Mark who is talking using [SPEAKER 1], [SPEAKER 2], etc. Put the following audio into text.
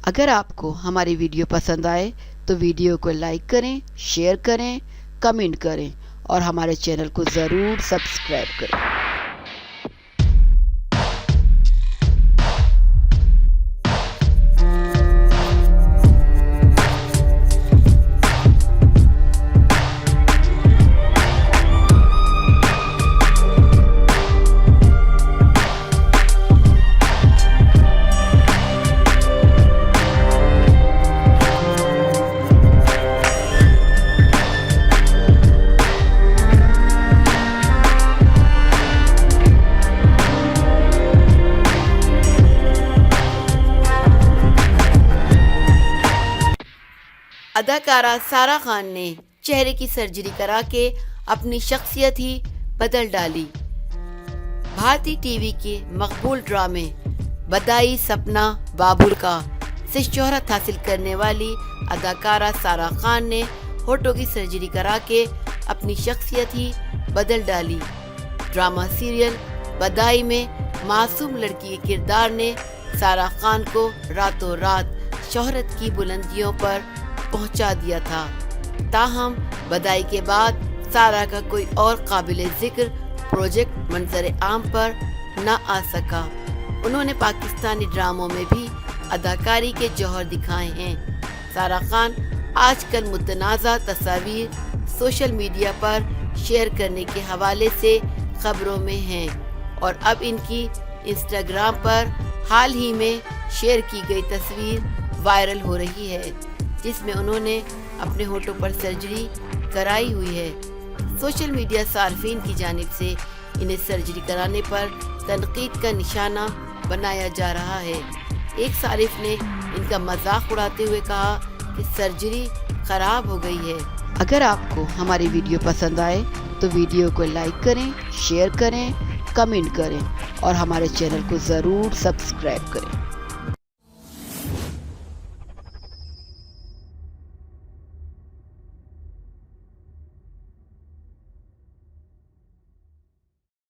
[SPEAKER 1] اگر آپ کو ہماری ویڈیو پسند آئے تو ویڈیو کو لائک کریں، شیئر کریں، کمنٹ کریں اور ہمارے چینل کو ضرور سبسکرائب کریں۔ اداکارہ سارہ خان نے چہرے کی سرجری کرا کے اپنی شخصیت ہی بدل ڈالی۔ بھارتی ٹی وی کے مقبول ڈرامے بدائی سپنا بابر کا سے شہرت حاصل کرنے والی اداکارہ سارہ خان نے ہونٹوں کی سرجری کرا کے اپنی شخصیت ہی بدل ڈالی۔ ڈرامہ سیریل بدائی میں معصوم لڑکی کے کردار نے سارہ خان کو راتوں رات شہرت کی بلندیوں پر پہنچا دیا تھا۔ تاہم بدائی کے بعد سارہ کا کوئی اور قابل ذکر پروجیکٹ منظر عام پر نہ آ سکا۔ انہوں نے پاکستانی ڈراموں میں بھی اداکاری کے جوہر دکھائے ہیں۔ سارہ خان آج کل متنازع تصاویر سوشل میڈیا پر شیئر کرنے کے حوالے سے خبروں میں ہیں اور اب ان کی انسٹاگرام پر حال ہی میں شیئر کی گئی تصویر وائرل ہو رہی ہے، جس میں انہوں نے اپنے ہونٹوں پر سرجری کرائی ہوئی ہے۔ سوشل میڈیا صارفین کی جانب سے انہیں سرجری کرانے پر تنقید کا نشانہ بنایا جا رہا ہے۔ ایک صارف نے ان کا مذاق اڑاتے ہوئے کہا کہ سرجری خراب ہو گئی ہے۔ اگر آپ کو ہماری ویڈیو پسند آئے تو ویڈیو کو لائک کریں، شیئر کریں، کمنٹ کریں اور ہمارے چینل کو ضرور سبسکرائب کریں۔